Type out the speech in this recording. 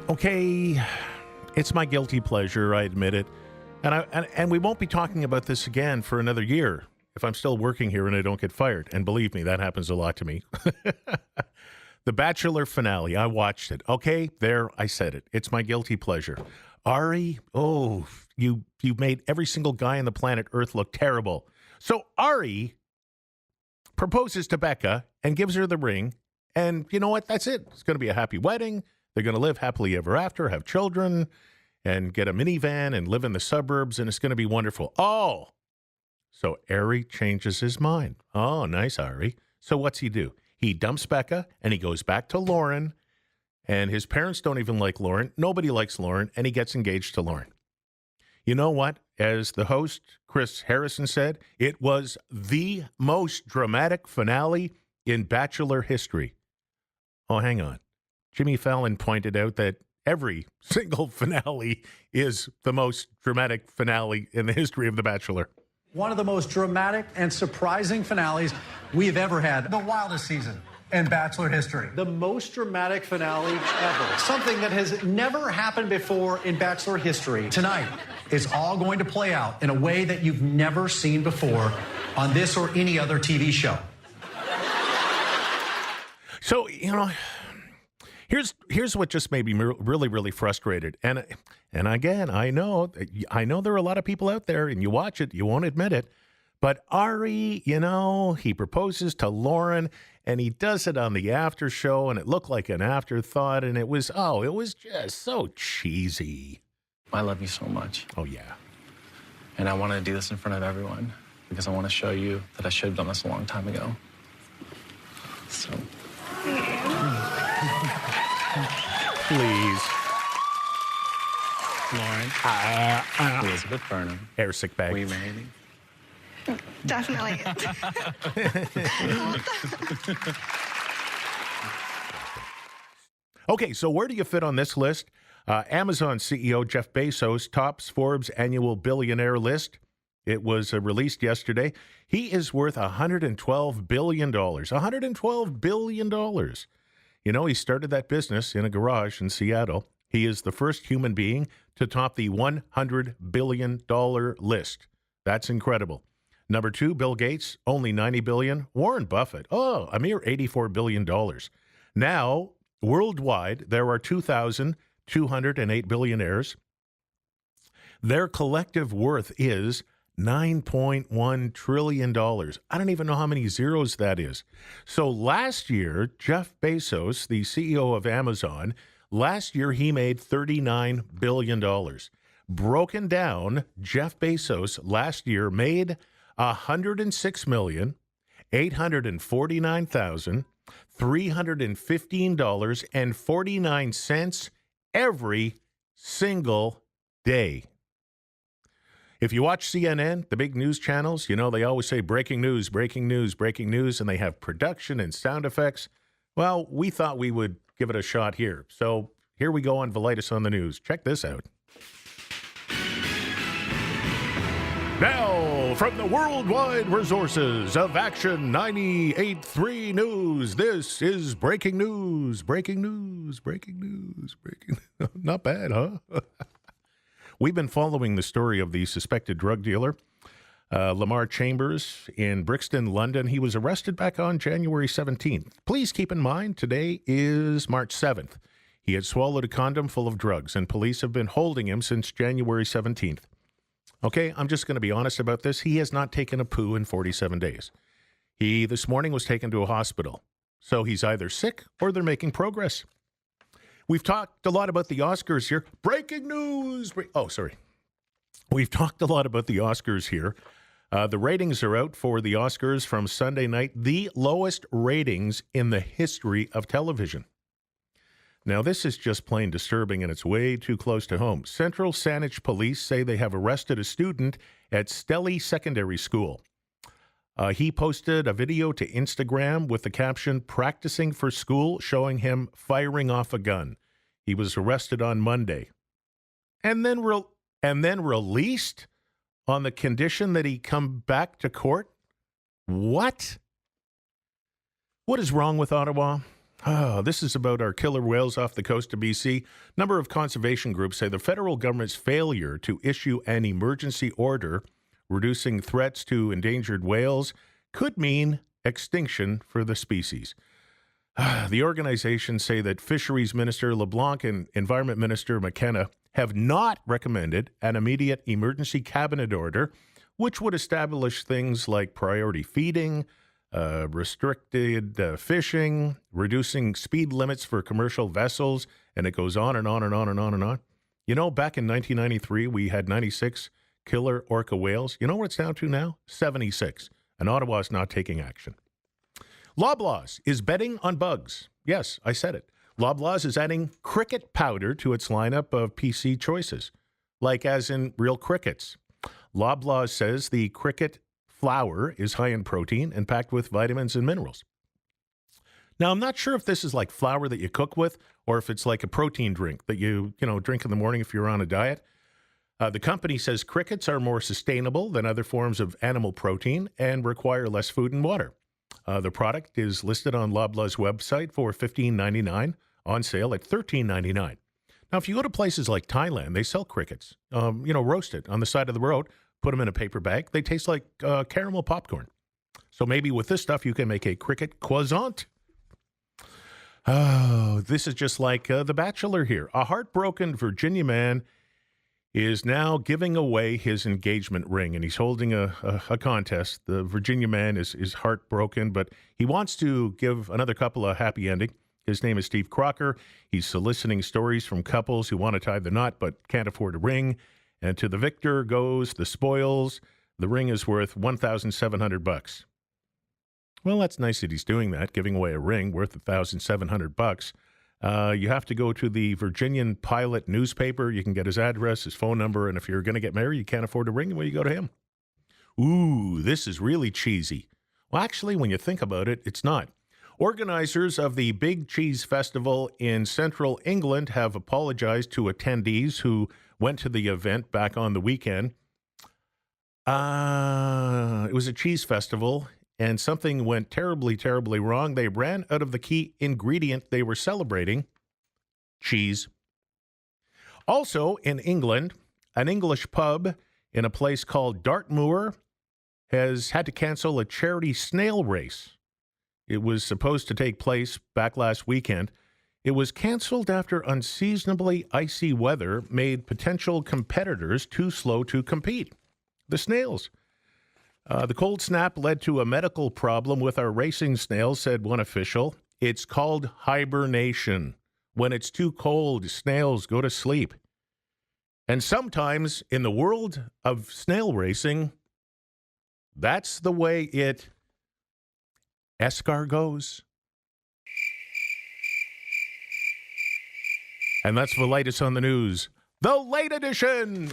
Okay, it's my guilty pleasure, I admit it. And we won't be talking about this again for another year if I'm still working here and I don't get fired. And believe me, that happens a lot to me. The Bachelor finale, I watched it. Okay, there, I said it. It's my guilty pleasure. Ari, oh, you made every single guy on the planet Earth look terrible. So Ari proposes to Becca and gives her the ring. And you know what? That's it. It's going to be a happy wedding. They're going to live happily ever after, have children, and get a minivan and live in the suburbs, and it's going to be wonderful. Oh, so Ari changes his mind. Oh, nice, Ari. So what's he do? He dumps Becca, and he goes back to Lauren, and his parents don't even like Lauren. Nobody likes Lauren, and he gets engaged to Lauren. You know what? As the host, Chris Harrison, said, it was the most dramatic finale in Bachelor history. Oh, hang on. Jimmy Fallon pointed out that every single finale is the most dramatic finale in the history of The Bachelor. One of the most dramatic and surprising finales we've ever had. The wildest season in Bachelor history. The most dramatic finale ever. Something that has never happened before in Bachelor history. Tonight, it's all going to play out in a way that you've never seen before on this or any other TV show. So, here's what just made me really, really frustrated. And again, I know there are a lot of people out there, and you watch it, you won't admit it. But Ari, he proposes to Lauren, and he does it on the after show, and it looked like an afterthought, and it was just so cheesy. I love you so much. Oh, yeah. And I want to do this in front of everyone because I want to show you that I should have done this a long time ago. So... Please. Lauren. Elizabeth Burnham. Air sick bag. Will you marry me? Definitely. Okay, so where do you fit on this list? Amazon CEO Jeff Bezos tops Forbes annual billionaire list. It was released yesterday. He is worth $112 billion. $112 billion. He started that business in a garage in Seattle. He is the first human being to top the $100 billion list. That's incredible. Number 2, Bill Gates, only $90 billion. Warren Buffett, a mere $84 billion. Now, worldwide, there are 2,208 billionaires. Their collective worth is $9.1 trillion. I don't even know how many zeros that is. So last year, Jeff Bezos, the CEO of Amazon, last year he made $39 billion. Broken down, Jeff Bezos last year made $106,849,315.49 every single day. If you watch CNN, the big news channels, they always say breaking news, breaking news, breaking news, and they have production and sound effects. Well, we thought we would give it a shot here. So here we go on Valaitis on the News. Check this out. Now, from the worldwide resources of Action 98.3 News, this is breaking news, breaking news, breaking news, breaking. Not bad, huh? We've been following the story of the suspected drug dealer, Lamar Chambers, in Brixton, London. He was arrested back on January 17th. Please keep in mind, today is March 7th. He had swallowed a condom full of drugs, and police have been holding him since January 17th. Okay, I'm just going to be honest about this. He has not taken a poo in 47 days. He, this morning, was taken to a hospital. So he's either sick or they're making progress. We've talked a lot about the Oscars here. Breaking news! We've talked a lot about the Oscars here. The ratings are out for the Oscars from Sunday night, the lowest ratings in the history of television. Now, this is just plain disturbing, and it's way too close to home. Central Saanich police say they have arrested a student at Stelly Secondary School. He posted a video to Instagram with the caption, "Practicing for school," showing him firing off a gun. He was arrested on Monday. And then released on the condition that he come back to court? What? What is wrong with Ottawa? This is about our killer whales off the coast of BC. Number of conservation groups say the federal government's failure to issue an emergency order reducing threats to endangered whales could mean extinction for the species. The organizations say that Fisheries Minister LeBlanc and Environment Minister McKenna have not recommended an immediate emergency cabinet order, which would establish things like priority feeding, restricted fishing, reducing speed limits for commercial vessels, and it goes on and on and on and on and on. You know, back in 1993, we had 96 killer orca whales. You know what it's down to now? 76. And Ottawa's not taking action. Loblaws is betting on bugs. Yes, I said it. Loblaws is adding cricket powder to its lineup of PC choices, like as in real crickets. Loblaws says the cricket flour is high in protein and packed with vitamins and minerals. Now, I'm not sure if this is like flour that you cook with or if it's like a protein drink that you drink in the morning if you're on a diet. The company says crickets are more sustainable than other forms of animal protein and require less food and water. The product is listed on Loblaw's website for $15.99, on sale at $13.99. Now, if you go to places like Thailand, they sell crickets, roasted on the side of the road, put them in a paper bag. They taste like caramel popcorn. So maybe with this stuff, you can make a cricket croissant. Oh, this is just like The Bachelor here. A heartbroken Virginia man is now giving away his engagement ring, and he's holding a contest. The Virginia man is heartbroken, but he wants to give another couple a happy ending. His name is Steve Crocker. He's soliciting stories from couples who want to tie the knot but can't afford a ring. And to the victor goes the spoils. The ring is worth $1,700. Well, that's nice that he's doing that, giving away a ring worth $1,700. You have to go to the Virginian Pilot newspaper. You can get his address, his phone number, and if you're going to get married, you can't afford a ring, well, you go to him. Ooh, this is really cheesy. Well, actually, when you think about it, it's not. Organizers of the Big Cheese Festival in central England have apologized to attendees who went to the event back on the weekend. It was a cheese festival, and something went terribly, terribly wrong. They ran out of the key ingredient they were celebrating, cheese. Also in England, an English pub in a place called Dartmoor has had to cancel a charity snail race. It was supposed to take place back last weekend. It was canceled after unseasonably icy weather made potential competitors too slow to compete. The snails. The cold snap led to a medical problem with our racing snails, said one official. It's called hibernation. When it's too cold, snails go to sleep. And sometimes in the world of snail racing, that's the way it escargots. And that's Valaitis on the news. The late edition.